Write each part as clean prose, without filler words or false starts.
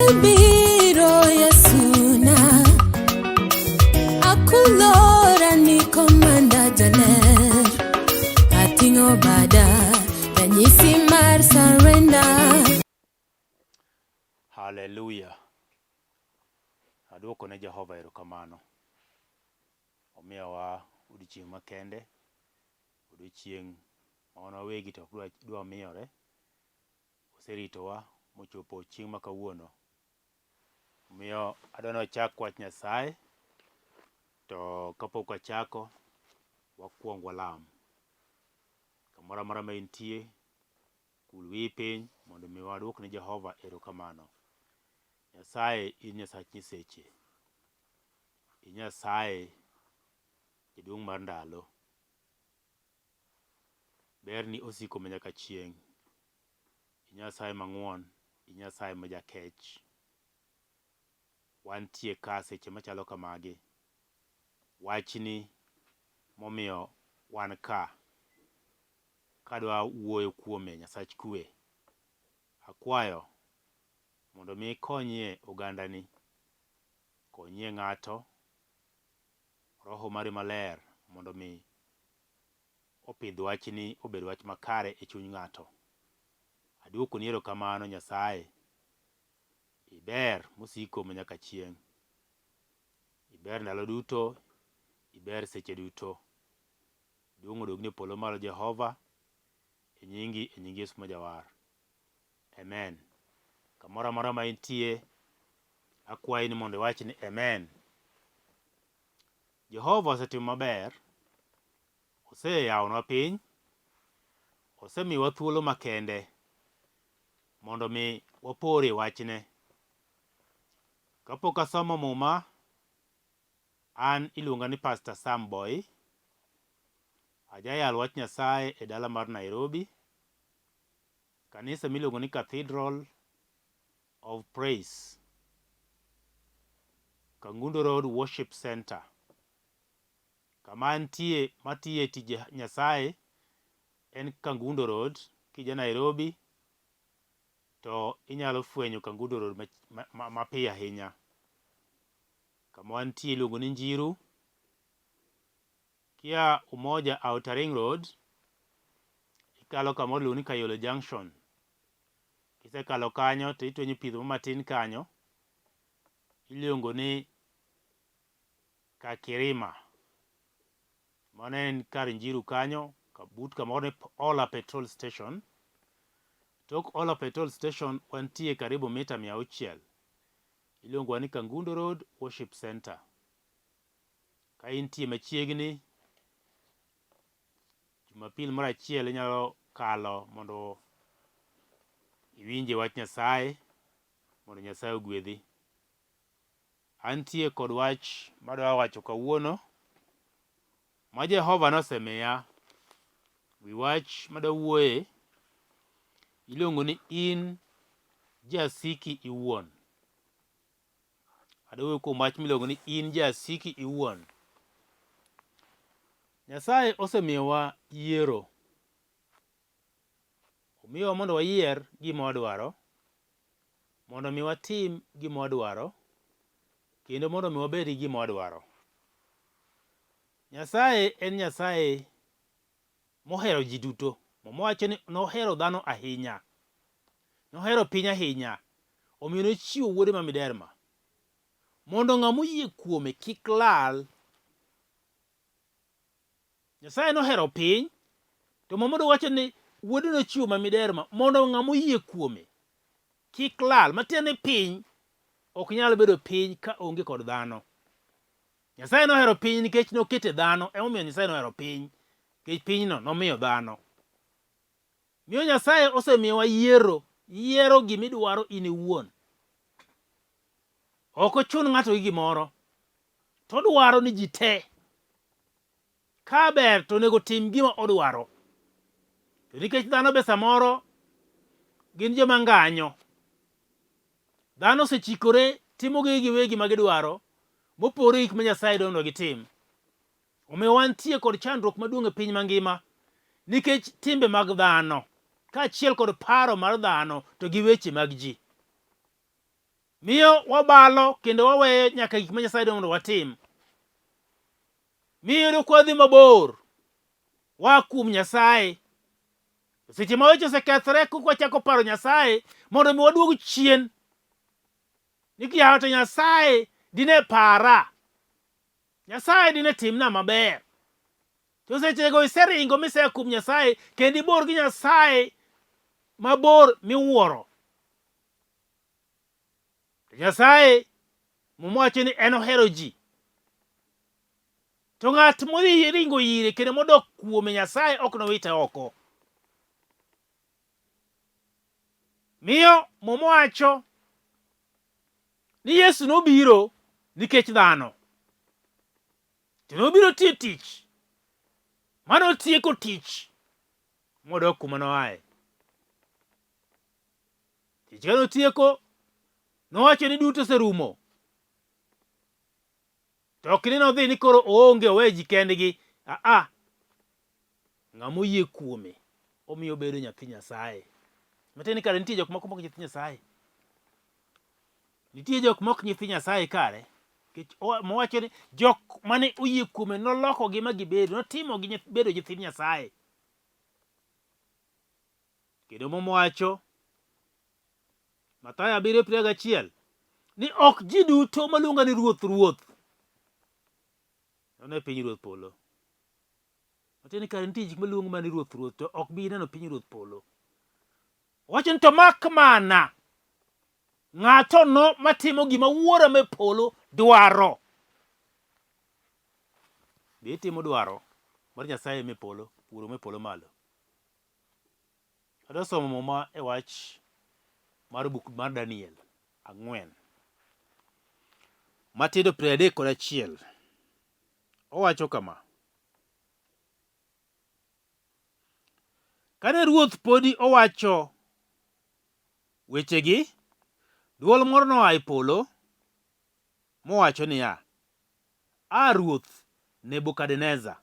Isebiro Yesuna Akulora ni komanda jaler Atingo bada Ranyisi mar surrender. Hallelujah. Aduoko ne Jehova erokamano. Omiyowa odiochieng' makende, odiochieng' ma wan wawegi to ok dwa miyore. Oseritowa mochopo chieng' ma kawuono. Omiyo adwa ni wachak wach Nyasaye, to kapok wachako, wakuong walam. Kamoro amora ma intie, kul wiyi piny mondo mi waduok ne Jehova erokamano. Nyasaye in Nyasach nyiseche. In Nyasaye jaduong' mar ndalo. Berni osiko manyaka chieng'. In Nyasaye mang'won, in Nyasaye ma jakech. Wantie ka seche machalo kamagi. Wachni momiyo wan ka kadwa wuoyo kuome, Nyasach kwe. Akwayo mondo mi ikonyie ogandani, konyie ng'ato, Roho mari maler mondo mi opidh wachni obed wach makare e chuny ng'ato. Aduoko ni erokamano Nyasaye. Iber mosiko manyaka chieng'. Iber ndalo duto, iber seche duto. Duong' odogne polo malo Jehova, e nying Yesu majawar. Amen. Kamoro amora ma intie, akwayi ni mondo iwach ni amen. Jehova osetimo maber. Oseyawonwa piny. Osemiwa thuolo makende mondo mi wapore wachne. Kapok asomo muma, an iluonga ni Pastor Sam Boyi. Ajayal wach Nyasaye e dala mar Nairobi. Kanisa miluongo ni Cathedral of Praise, Kangundo Road Worship Center. Kama antie matiye tije Nyasaye en Kangundo Road. Kija Nairobi to inyalo fwenyo Kangundo Road mapiyo ahinya. Kama wantie iluongo ni Njiru. Kia Umoja Outer Ring Road, ikalo kamoro iluongo ni Kayolo Junction. Kisekalo kanyo to itwenyo pidho matin kanyo, iluongo ni Kakirima. Mano en kar Njiru kanyo, but kamoro ni Ola Petrol Station. Tok Ola Petrol Station wantie karibu mita 600. Iluongo ni Kangundo Road Worship Center. Ka intie machiegni, Jumapil moro achiel inyalo kalo mondo iwinje wach Nyasaye, mondo Nyasaye ogwedhi. Antie kod wach madwa wacho kawuono ma Jehova nosemiya. Wi wach madwa wuoye iluongo ni in Jasiki Iwuon. Adwa wuoyo kuom wach miluongo ni in Jasiki Iwuon. Nyasaye osemiyowa yiero. Omiyowa mondo wayier gima wadwaro, mondo mi watim gima wadwaro, kendo mondo mi wabed gi gima wadwaro. Nyasaye en Nyasaye mohero ji duto. Mowacho ni nohero dhano ahinya. Nohero piny ahinya. Omiyo nochiwo wuode ma miderma, mondo ng'ama oyie kuome kik lal. Nyasaye nohero piny, to momodo wacho ni wuode nochiwo ma miderma mondo ng'ama oyie kuome kik lal. Matiende piny ok nyal bedo piny ka onge kod dhano. Nyasaye nohero piny nikech nokete dhano. Emomiyo Nyasaye nohero piny, nikech pinyno nomiyo dhano. Miyo Nyasaye osemiyowa yiero gimidwaro in iwuon. Ok ochun ng'ato gi gimoro, to odwaro ni ji te ka ber to onego tim gima odwaro. To nikech dhano be samoro gin joma ng'anyo, dhano osechikore timo giwegi ma gidwaro mopore gik ma Nyasaye dwaro gitim. Omiyo wantie kod chandruok maduong' e piny mangima nikech timbe mag dhano, kaachiel kod paro mar dhano to gi weche mag ji. miyo wabalo kendo waweyo nyaka gik ma Nyasaye dwaro mondo watim. Miyo kwadhi mabor wa kuom Nyasaye. Seche ma weche osekethore kuka wachako paro Nyasaye mondo mi waduog chien. Nikiyawo to Nyasaye dine para. Nyasaye dine timna maber. To sechego iseringo misea kuom Nyasaye kendo ibor gi Nyasaye mabor miwuoro. Nyasaye mowacho ni en ohero ji. To ng'at modhi ringo ire kendo modok kuome Nyasaye ok nowite oko. Miyo mowacho ni Yesu nobiro nikech dhano. To nobiro tiyo tich. Manotieko tich modok kuma noaye. Tich ka notieko nowacho ni duto oserumo. To ok ni nodhi ni koro oonge owe ji kendgi. Ng'ama oyie kuome omiyo bedo nyathi Nyasaye. Matieni kare nitie jok moko mok nyithi Nyasaye. Nitie jok mok nyithi Nyasaye kare. Mowacho ni jok mane oyie kuome noloko gima gibedo. Notimo gi bedo nyithi Nyasaye. Kendo mowacho Mathayo 7:21 ni ok ji duto maluonga ni ruoth ruoth ne piny ruoth polo. Matieni kare nitie jik maluongo mani ruoth ruoth to ok bi neno piny ruoth polo. Wacho ni to mak mana ng'ato no matimo gima wuora me polo dwaro. Be itimo dwaro mar Nyasaye me polo, wuoro me polo malo. Adwa somo muma e wach mar buk mar Daniel 4 matindo 31. Owacho kama: kane ruoth podi owacho wechegi, dwol moro noa e polo mowacho niya, Ruoth Nebukadnezar,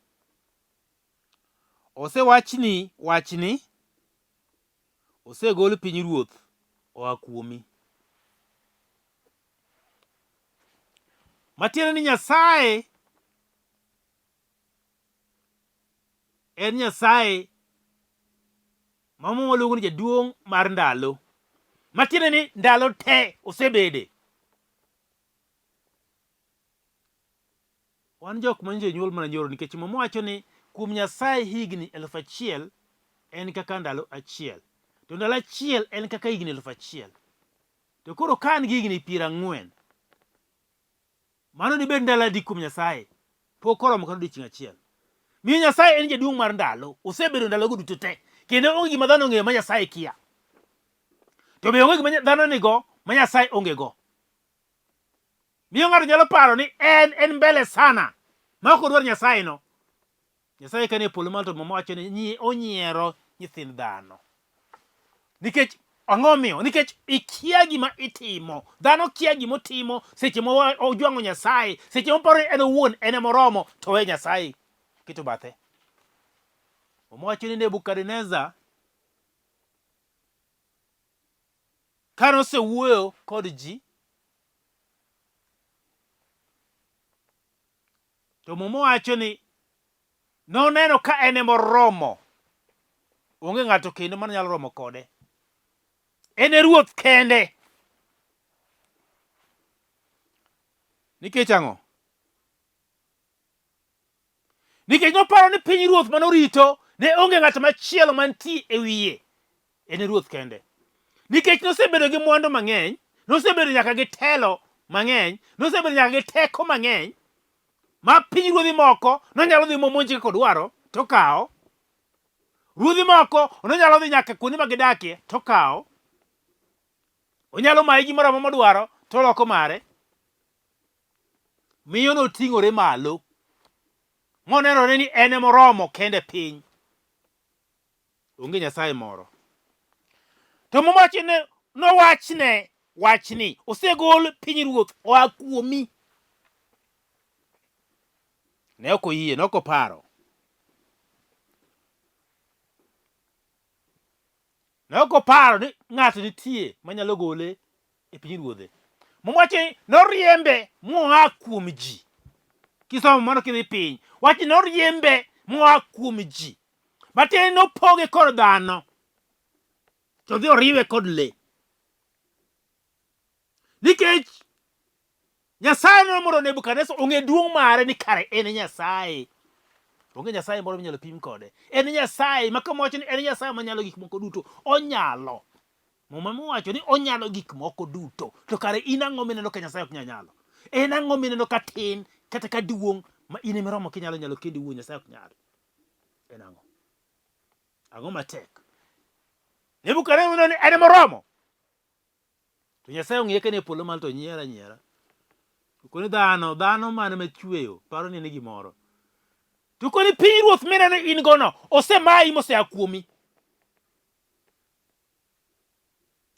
osewachni wachni, osegol piny ruoth oa kuomi. Matiende ni Nyasaye en Nyasaye maluongo ni jaduong' mar ndalo. Matiende ni ndalo te osebede. Wan jok manjo nyuol mana nyoro nikech mowacho ni kuom Nyasaye higni 1000 en kaka ndalo achiel. To ndalo achiel en kaka higni 1000. To koro ka an gi higni 40, mano dibed ndalo adi kuom Nyasaye? Pok oromo kata odiochieng' achiel. Miyo Nyasaye en jaduong' mar ndalo. Osebedo ndalogo duto te. Kendo onge gima dhano ong'eyo ma Nyasaye kia. To be onge gima dhano nigo ma Nyasaye onge go. Miyo ng'ato nyalo paro ni en mbele sana ma ok odwar Nyasaye no. Nyasaye kane polo malo to mowacho ni onyiero nyithind dhano. Nikech ang'o miyo? Nikech ikia gima itimo. Dhano kia gima otimo seche ma ojwang'o Nyasaye. Seche ma paro en owuon en moromo to we Nyasaye keto bathe. Owacho ni Nebukadnezar kane osewuoyo kod ji, to mowacho ni noneno ka en moromo. Onge ng'ato kendo man nyalo romo kode. En ruoth kende. Nikech ang'o? Nikech noparo ni piny ruoth manorito ne onge ng'ato machielo mantie e wiye. En ruoth kende. Nikech nosebedo gi mwandu mang'eny, nosebedo nyaka gi telo mang'eny, nosebedo nyaka gi teko mang'eny, ma piny ruodhi moko nonyalo dhi momonj kaka odwaro to kawo. Ruodhi moko nonyalo dhi nyaka kuonde ma gidakie to kawo. Onyalo maye gimoro amora modwaro to loko mare. Miyo noting'ore malo monenore ni en moromo kende piny. Onge Nyasaye moro. To mowacho ne nowachne wachni, osegol piny ruoth oa kuomi. Ne ok oyie, ne ok oparo. Ne ok oparo ni ng'ato nitie manyalo gole e piny ruodhe. Mowacho noriembe moa kuom ji. Kisomo mondo kidhi piny. Wach noriembe moa kuom ji. Matiende nopoge kod dhano. To dhi oriwe kod le. Nikech Nyasaye nomoro Nebukadnezar ong'e duong' mare ni kare en Nyasaye. Onge Nyasaye moro minyalo pim kode. En Nyasaye ma kamowacho ni en Nyasaye manyalo gik moko duto. Onyalo. Muma mowacho ni onyalo gik moko duto. To kare in ang'o mineno ka Nyasaye ok nyalo? En ang'o mineno ka tin kata ka duong' ma in miromo kinyalo kendi wuo Nyasaye ok nyalo? En ang'o? Ang'o matek? Nebukadnezar ni en moromo. To Nyasaye ong'iye kane polo malo to nyiera. Koni dhano mane machweyo paro ni en gimoro. To koni pinyruoth mineno in gono osemayi mosea kuomi.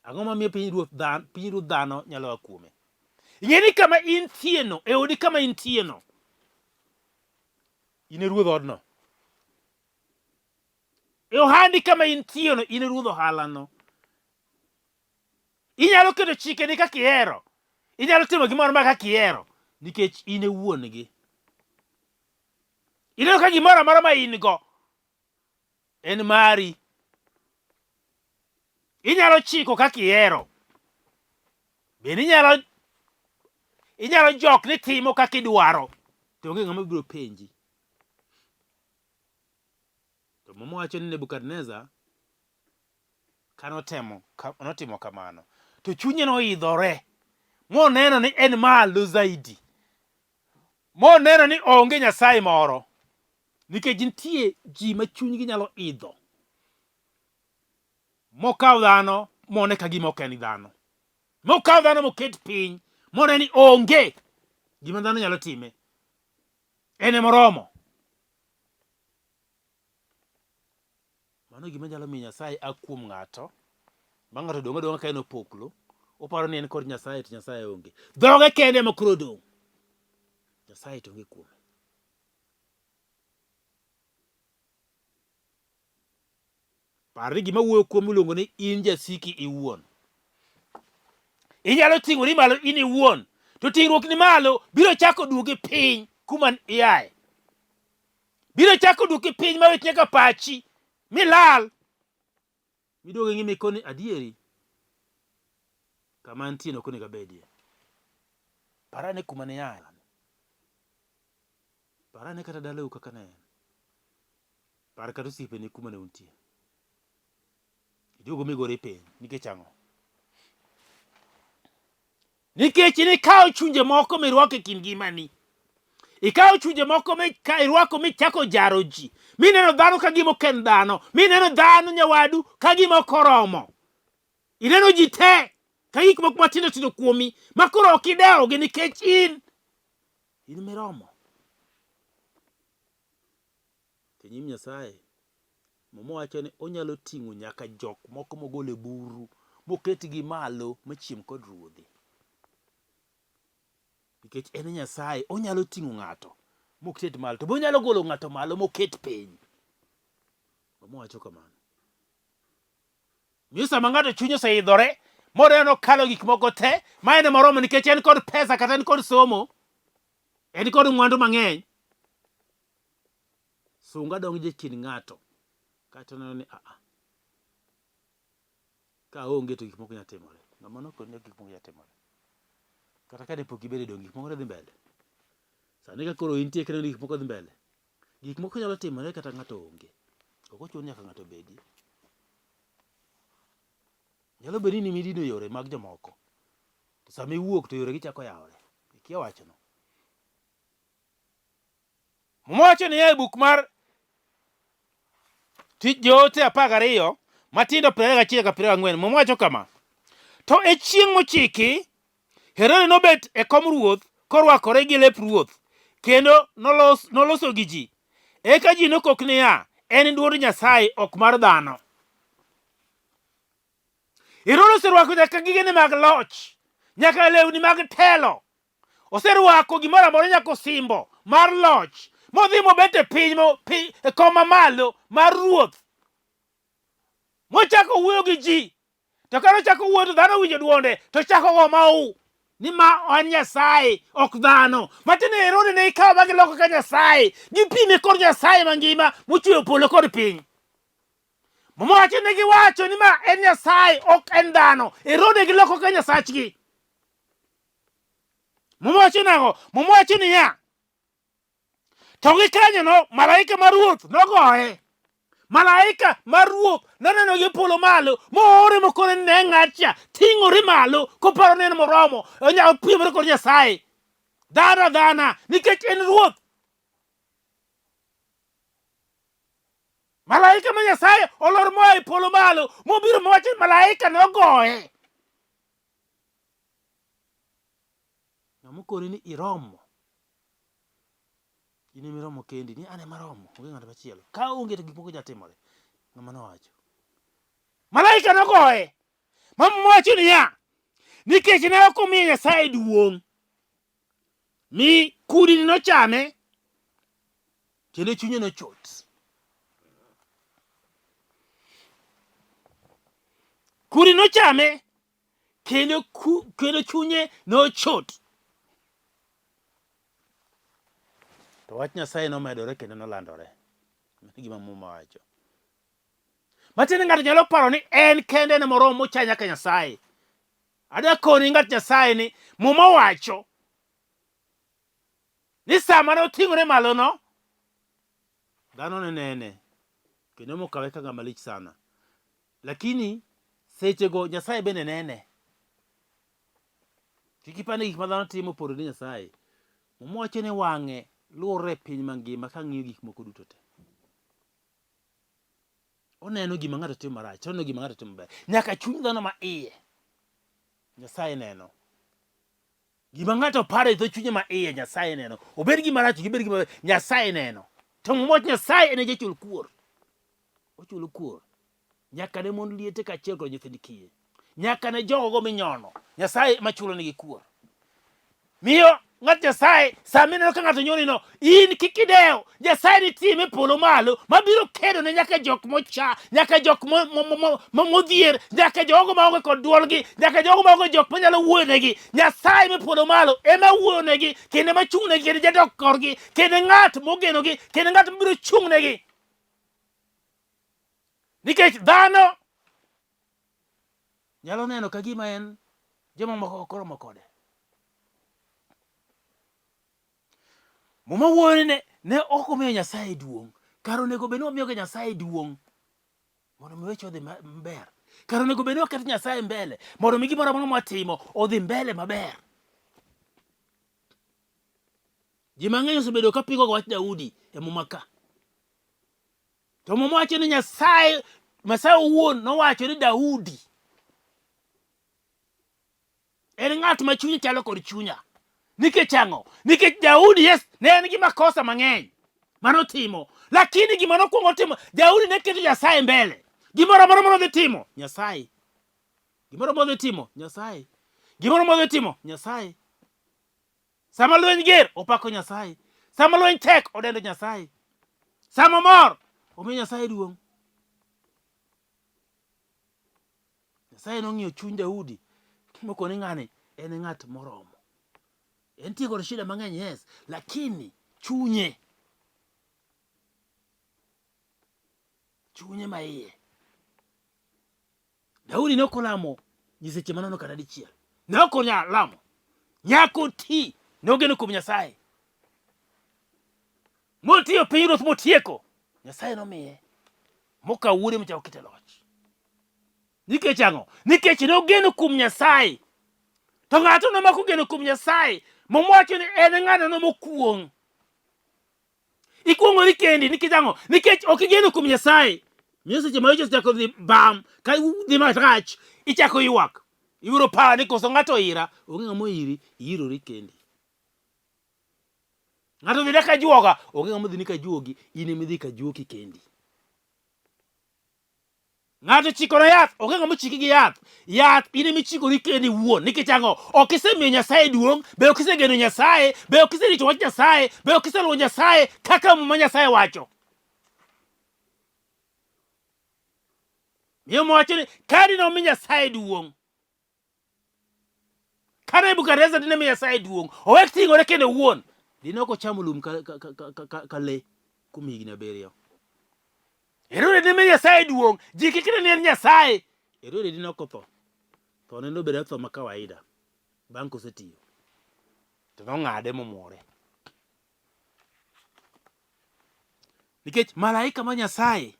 Ang'o mamiyo pinyruoth dhano nyalo a kuome? Ing'eni kama intieno, e odi kama intieno, in e ruodh odno. E ohandi kama intieno, in e ruodh ohalano. Inyalo keto chikeni kaka ihero. Inyalo timo gimoro ma kaka ihero. Nikech in e wuon gi. Ineno ka gimoro amora ma in go en mari. Inyalo chiko kaka ihero. Bende inyalo jok ni timo kaka idwaro. To onge ng'ama biro penji. To mowacho ni Nebukadnezar notimo kamano. To chunye noidhore. Moneno ni en malo zaidi. Moneno ni onge Nyasaye moro. Nikech nitie ji ma chunygi nyalo idho. Mokaw dhano mone ka gima ok en dhano. Mokaw dhano moket piny. Mone ni onge gima dhano nyalo time. En moromo. Mano gima nyalo miyo Nyasaye a kuom ng'ato. Ma ng'ato donga ka en opoklo. Oparo ni en kod Nyasaye to Nyasaye onge. Dhoge kende ema koro dong'. Nyasaye to onge kuome. Parri gima wuoyo kuom iluongo ni in Jasiki Iwuon. Inyalo ting'ori malo in iwuon. To ting'ruok ni malo biro chako duogi piny kuma iaye. Biro chako duogi piny mawit nyaka pachi. Milal. Midoge ng'ime koni adieri. Kama antieno koni gabedie. Parane kuma ne yaye. Parane kata dalau kaka ne en. Par kata osiepeni kuma ne untie. Iduogo migore piny. Nikech ang'o? Nikech ni kawo chunje moko mirwako e kind ngimani. Ikawo chunje moko irwako michako jaro ji. Mineno dhano ka gima ok en dhano. Mineno dhano nyawadu ka gima ok oromo. Ineno ji te ka gik moko matindo tindo kuomi. Ma koro ok idewogi nikech in miromo. To nyim Nyasaye mowacho ni onyalo ting'o nyaka jok moko mogolo e buru moketgi malo machiem kod ruodhi. Nikech en Nyasaye onyalo ting'o ng'ato moket malo. To be onyalo golo ng'ato malo moket piny. Mowacho kamano. Miyo sama ng'ato chunye oseidhore moreno kalo gik moko te ma en moromo nikech en kod pesa kata en kod somo. En kod mwandu mang'eny. Sunga donjo e kind ng'ato. Kata neno ni ka onge to gik moko nyalo timore. Ng'ama nokone gik moko nyalo timore. Kata ka depo gibede dong gik moko dhi mbele. Sani ka koro intie kendo gik moko dhi mbele. Gik moko nyalo timore kata ng'ato onge. Ok ochuno nyaka ng'ato bedie. Nyalo bedo ni midino yore mag jomoko. To sama iwuok to yore gichako yawore. Ikia wachono. Mowacho ni e buk mar Tich Joote 12 matindo 21-40. Mowacho kama. To e chieng' mochiki Herode nobet e kom ruoth korwakore gi lep ruoth kendo noloso gi ji. Eka ji nokok niya, en duond Nyasaye ok mar dhano. Herode oserwako nyaka gigene mag loch, nyaka lewni mag telo. Oserwako gimoro amora nyaka osimbo mar loch. Modhi mobet e piny e kom mamalo mar ruoth. Mochako wuoyo gi ji. To kano chako wuoyo to dhano winjo duonde to chako go mau. ni ma on Nyasaye ok dhano. Matine Herode ne ikawo ma giloko ka Nyasaye. Gipime kod Nyasaye mangima mochweyo polo kod piny. Mowacho ne giwacho ni ma en Nyasaye ok en dhano. Herode giloko ka Nyasachgi. Mowacho nago, mowacho niya, to gikanyo no malaika mar Ruoth nogoye. Malaika mar Ruoth noneno gi polo malo moore mokone ne ng'atcha ting'ore malo koparo ni en moromo onyalo piemore kod Nyasaye. Dhana nikech en Ruoth. Malaika ma Nyasaye olor moa e polo malo mobiro mowacho ni malaika nogoye. Ng'amokoni ni iromo. Ini miromo kendi ni ane maromo onge ng'at machielo. Ka onge to gik moko jatimore. Ng'ama nowacho. Malaika nogoye. Mowacho niya, nikech ne ok omiyo Nyasaye duong'. Mi kudni nochame kendo chunye nochot. Kudni nochame kendo chunye nochot. To wach Nyasaye nomedore kendo nolandore. Gima muma wacho. Matene ng'ato nyalo paro ni en kende ne moromo mocha nyaka Nyasaye. Adakoni ng'at Nyasaye ni muma wacho ni sama ne oting'ore malo no dhano ne nene kendo mokawe kaka malich sana. Lakini sechego Nyasaye bende nene. Kikipani gik ma dhano timo poro ni Nyasaye. Muma wacho ni wang'e luore piny mangima ka ng'iyo gik moko duto te. Oneno gima ng'ato timo marach, oneno gima ng'ato timo maber. Nyaka chuny dhano ma iye Nyasaye neno. Gima ng'ato paro e dho chunye ma iye Nyasaye neno. Obed gima rach, obed gima Nyasaye neno. To moch Nyasaye en jachul kuor. Ochulo kuor. Nyaka ne mon liete kaachiel kod nyithind kiye. Nyaka ne jogo minyono. Nyasaye machulo nigi kuor. Miyo ng'at Nyasaye sami neno ka ng'ato nyoni no, in kikidewo Nyasaye nitie e polo malo mabiro kedo ne nyaka jok mocha, nyaka jok modhier, nyaka jogo maonge kod duolgi, nyaka jogo maonge jok manyalo wuoyo negi. Nyasaye me polo malo ema wuoyo negi kendo ema chung' negi kendo jadok korgi kendo ng'at mogeno gi kendo ng'at mabiro chung' negi. Nikech dhano nyalo neno ka gima en joma moko okoromo kode. Muma wuoyo ne ok omiyo Nyasaye duong'. Karo nego bed ni omiyo Nyasaye duong'. Mondo mi weche odhi maber. Karo nego bed ni oketo Nyasaye mbele. Mondo mi gimoro amora mwatimo odhi mbele maber. Ji mang'eny osebedo ka pingo wach Daudi e muma ka. To muma wacho ni Nyasaye owuon nowacho ni Daudi en ng'at ma chunye chalo kod chunya. Nikech ang'o? Nikech Daudi ne en gi makosa mang'eny manotimo. Lakini gima nokwongo timo, Daudi ne keto Nyasaye mbele. Gimoro amora modhi timo, Nyasaye. Gimoro modhi timo, Nyasaye. Gimoro modhi timo, Nyasaye. Sama lweny ger, opako Nyasaye. Sama lweny tek, odendo Nyasaye. Sama mor, omiyo Nyasaye duong'. Nyasaye nong'iyo chuny Daudi mokoni ng'ani en ng'at moromo. Entie kod shida mang'eny, yes, lakini chunye ma iye. Daudi ne ok olamo nyiseche manono kata dichiel. Ne ok olamo. Nyaka oti nogeno kuom Nyasaye. Motiyo pinyruoth motieko, Nyasaye nomiye mokawo wuode mochako kete loch. Nikech ang'o? Nikech nogeno kuom Nyasaye. To ng'ato nomako geno kuom Nyasaye mowacho ni en ng'ano mokwong'. Ikwong'ori kendi nikech ang'o? Nikech ok igeno kuom Nyasaye. Miyo seche ma weche ochako dhi bam, ka dhi marach, ichako ywak. Ibiro paro ni koso ng'ato ira, onge ng'ama iri, irori kendi. Ng'ato dhi ka juoga, onge ng'ama dhi ka juogi, in ema idhi ka juoki kendi. Ng'ato chiko na yath, onge ng'ama chiki gi yath. Yath in ema ichikori kendi wuon. Nikech ang'o? Ok isemiyo Nyasaye duong', be ok isegeno Nyasaye, be ok iserito wach Nyasaye, be ok iseluwo Nyasaye kaka muma Nyasaye wacho. Miyo mwacho ni kadi nomi Nyasaye duong'. Ka Nebukadnezar dine mi Nyasaye duong', owek ting'ore kendo wuon, dine ok ochamo lum ka le kuom higni 7. Herode dine mi Nyasaye duong', ji kikine ni en Nyasaye. Herode dine ok otho. To ne nobedo tho ma kawaida bang' kosetiyo. To nong'ade momwore. Nikech malaika ma Nyasaye,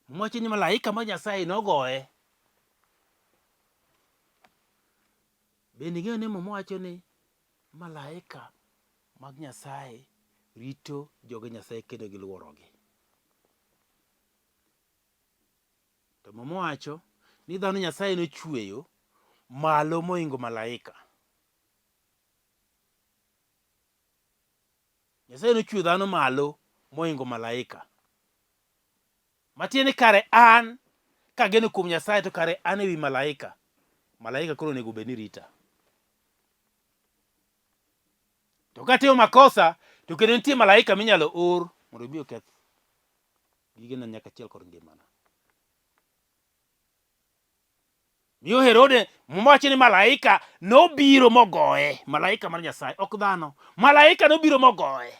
mwacho ni malaika ma Nyasaye nogoye. Bende ing'eyo ni mwacho ni malaika mag Nyasaye rito joge Nyasaye kendo giluorogi. To mwacho ni dhano Nyasaye nochweyo malo moingo malaika. Nyasaye nochweyo dhano malo moingo malaika. Matiende kare an kageno kuom Nyasaye to kare an ewi malaika. Malaika koro onego bed ni rita. To katimo makosa to kendo nitie malaika minyalo or mondo obi oketh gigena nyaka achiel kod ngimana. Miyo Herode mwacho ni malaika nobiro mogoye. Malaika mar Nyasaye, ok dhano. Malaika nobiro mogoye.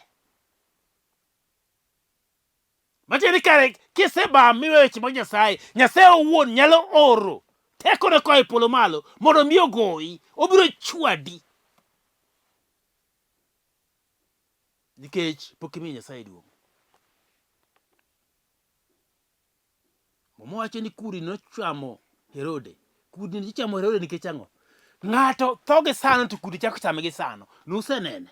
Matiende kare kiseba miweyo weche mag Nyasaye, Nyasaye owuon nyalo oro tekone koa e polo malo mondo mi ogoyi, obiro chwadi. Nikech pok imiyo Nyasaye duong'. Mwacho ni kudni nochamo Herode. Kudni nochamo Herode nikech ang'o? Ng'ato tho gi sano to kudni chako chame gi sano. Nusenene.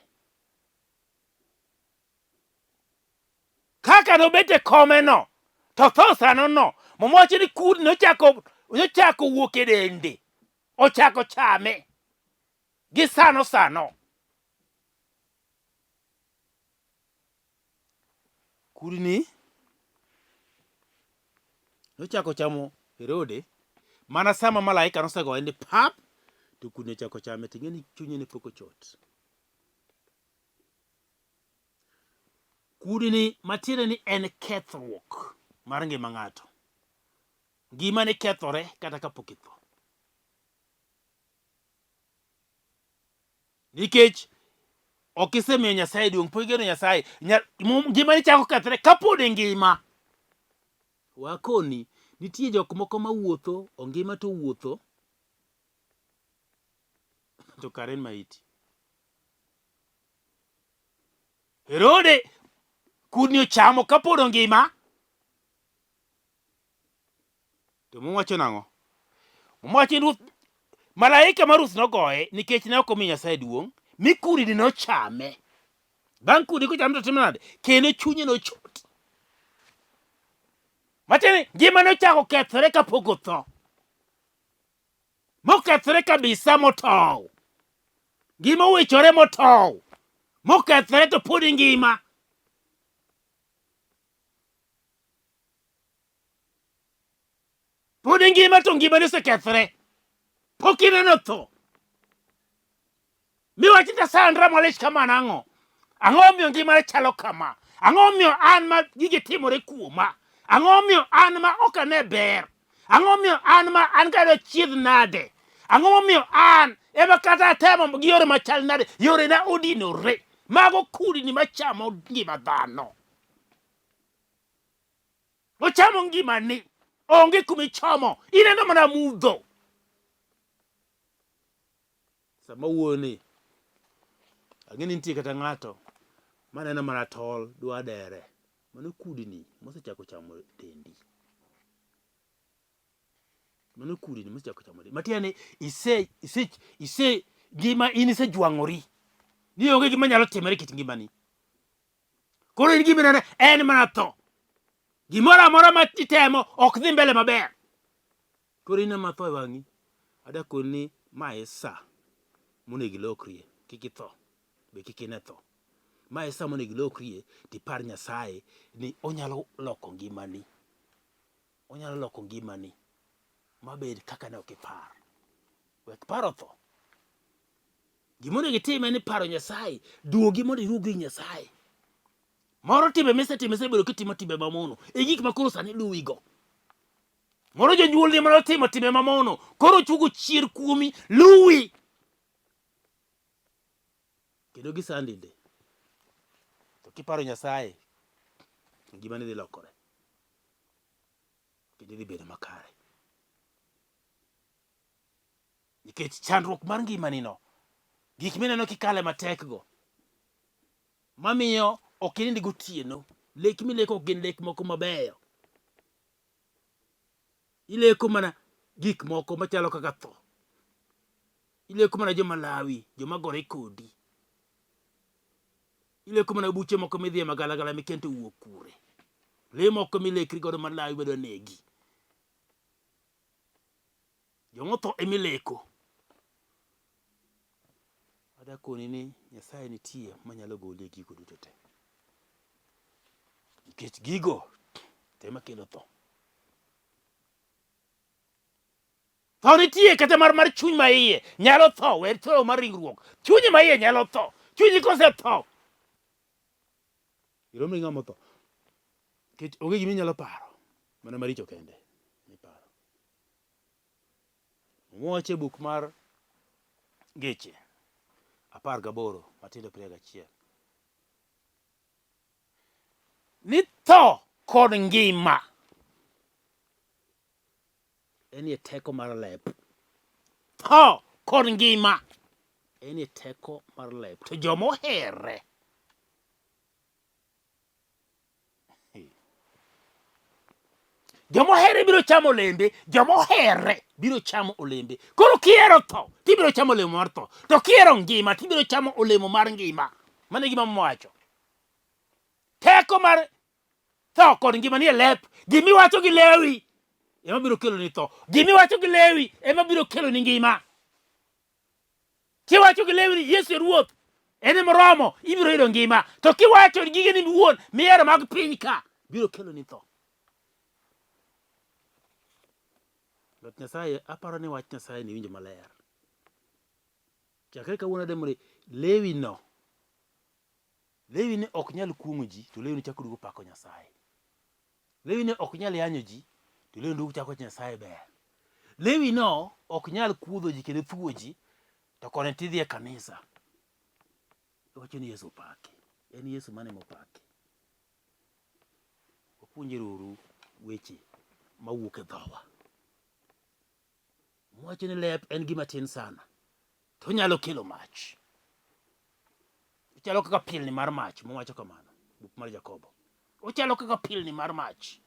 Kaka nobet e kome no, to tho sano no, mwacho ni kudni nochako wuok e dende. Ochako chame gi sano sano. Kudni nochako chamo Herode mana sama malaika nosegoye ni pap, to kudni ochako chame. Ting'e ni chunye ne pok ochot. Kudni matiende ni en kethruok mar ngima ng'ato. Ngima ne kethore kata kapok itho. Nikech ok isemiyo Nyasaye duong', pok igeno Nyasaye, ngima ni chako kethore kapod ngima. Wakoni nitie jok moko mawuotho, ngima to wuotho, to karen maiti. Herode kudni ochamo kapod ngima. To mwacho nang'o? Mwacho ni malaika mar Ruoth nogoye nikech ne ok omiyo Nyasaye duong', mi kudni nochame. Bang' kudni kochame to timo nade? Kendo chunye nochot. Matiende ngima nochako kethore kapok otho. Mokethore kabisa motow. Ngima owichore motow. Mokethore to pod ngima. Pod ngima to ngima nosekethore. Pok ineno tho. Miwacho ta sandra malich kama nang'o? Ang'o miyo ngima chalo kama? Ang'o miyo an ma gige timore kuoma? Ang'o miyo an ma ok ane ber? Ang'o miyo an ma an kado chiedh nade? Ang'o miyo an ema kata temo gi yore machal nade? Yore na odinore. Mago kudni machamo ngima dhano. Ochamo ngima ni. Onge kumichomo. Ineno mana mudho. Sama wuone. Ang'eni nitie kata ng'ato maneno mana tol dwa dere. Mano kudni mosechako chamo dendi. Mano kudni mosechako chamo dendi. Matiende gima in isejwang'ori. Ni onge gima nyalo timore kit ngimani. Koro in gima nene en mana tho. Gimoro amora ma itemo ok dhi mbele maber. Koro in ema tho e wang'i. Adakoni ma e sa monego ilokrie. Kik itho. Be kik ine tho. Ma e sa monego ilokrie tipar Nyasaye ni onyalo loko ngimani. Onyalo loko ngimani. Mabed kaka ne ok ipar. Wek paro tho. Gimonego itime ni paro Nyasaye. Duogi mondo irugi Nyasaye. Moro timbe mesebedo kitimo timbe mamono. E gik makoro sani luwigo. Moro jonyuol ni mano timo time mamono. Koro chugo chier kuomi luwi. Kendo gisandinde. To kiparo Nyasaye, gima ne dhi lokore. Kendo dhi bedo makare. Nikech chandruok mar ngima nino, gik mineno kikale matek go, mamiyo ok inindi gotieno, lek mileko ok gin lek moko mabeyo. Ileko mana gik moko machalo kaka tho. Ileko mana joma lawi, joma gore kodi. Ileko mana buche moko midhie magalagala mikento wuok kure. Le moko milekri godo malawi bedo negi. Jomotho emileko. Adakoni ni Nyasaye nitie manyalo gole gigo duto te. Nikech gigo tema kelo tho. Tho nitie kata mar chuny maiye nyalo tho, wer tho mar ringruok. Chuny maiye nyalo tho. Chunyi kose tho. Iromri ng'ama tho. Nikech onge gima inyalo paro. Mana maricho kende. Miparo. Mwache buk mar Ngeche 18 Matindo 21. Ni tho kod ngima enie teko mar lep. Tho kod ngima enie teko mar lep. To jomohere jomohere biro chamo olembe. Jomohere biro chamo olembe. Koro kiero tho tibiro chamo olemo mar tho. To kiero ngima tibiro chamo olemo mar ngima. Mane gima mwacho. Teko mar tho kod ngima nie lep. Gimiwacho gi lewi ema biro kelo ni tho. Gimiwacho gi lewi ema biro kelo ni ngima. Kiwacho gi lewi ni Yesu e Ruoth, ene moromo, ibiro yudo ngima. To kiwacho gige ni iwuon miero mag piny ka, biro kelo ni tho. Ruoth Nyasaye, aparo ni wach Nyasaye ni winjo maler. Chakre kawuono demore lewi no. Lewi ne ok nyal kuomo ji, to lewi ne chako dugo pako Nyasaye. Lewi ne ok nyal yanyo ji, to lewi dugo chako Nyasaye ber. Lewi no ok nyal kuodho ji kendo thuo ji, to kone tidhi e kanisa. Wacho ni Yesu paki. En Yesu mane mopaki. Wapuonjuru weche mawuok e dhowa. Wacho ni lep en gima tin sana. To nyalo kelo mach. Ochalo kaka pilni mar mach, mowacho kamano. Buk mar Jakobo. Ochalo kaka pilni mar mach.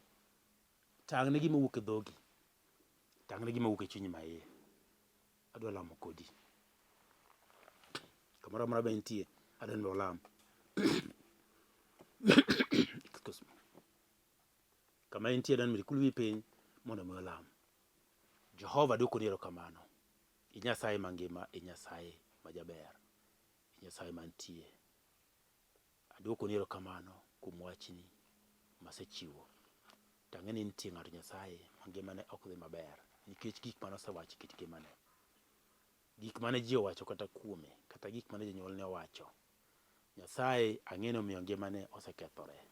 Tang' ne gima wuok e dhogi. Tang' ne gima wuok e chunyi maiye. Adwa lamo kodi. Kamoro amora be nitie, adwa ni olam. Excuse me. Kama nitie adwa ni kulwi piny mondo mi olam. Jehova dwoko ni erokamano. I Nyasaye mangima, i Nyasaye majaber, i Nyasaye mantie. Adwoko ni erokamano kuom wachni masechiwo. Tang'e ni nitie ng'ato Nyasaye mangimane ok dhi maber, nikech gik mane osewacho kit ngimane. Gik mane ji owacho kata kuome, kata gik mane jonyuolne owacho. Nyasaye ang'e ni omiyo ngimane osekethore.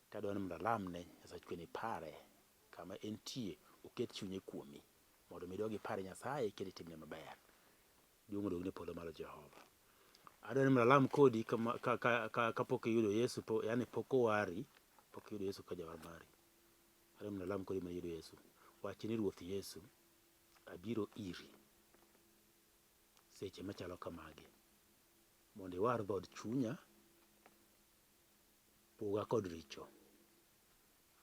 Tadwa ni mondo alamne Nyasach kwe ni pare kama entie, oket chunye kuomi mondo mi dogi pare Nyasaye kendo itimne maber. Duong' odogne polo malo Jehova. Adwa ni mondo alam kodi kapok iyudo Yesu, yani pok owari, pok iyudo Yesu ka jawar mari. Adwa ni mondo alam kodi mayudo Yesu. Wachi ni Ruoth Yesu, abiro iri seche machalo kamagi mondo iwar dhod chunya, poga kod richo,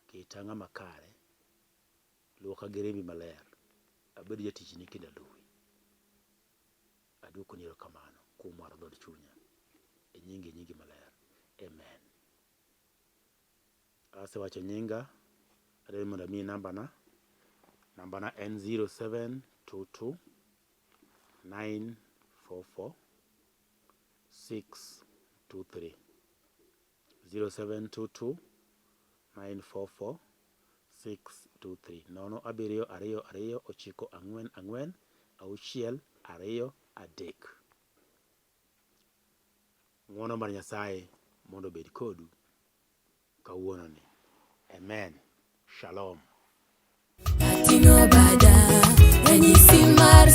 keta ng'ama kare, luoka gi rembi maler, abed jatichni kendo aluwi. Adwoko ni erokamano kuom war dhod chunya, e nyingi maler. Amen. Asewacho nyinga. Adwa mondo amiyi nambana. Nambana en 0722 944 623. 0722 944 623. 0722944 Ng'wono mar Nyasaye mondo bed kodu kawuono ni. Amen. Shalom. ranyisi mar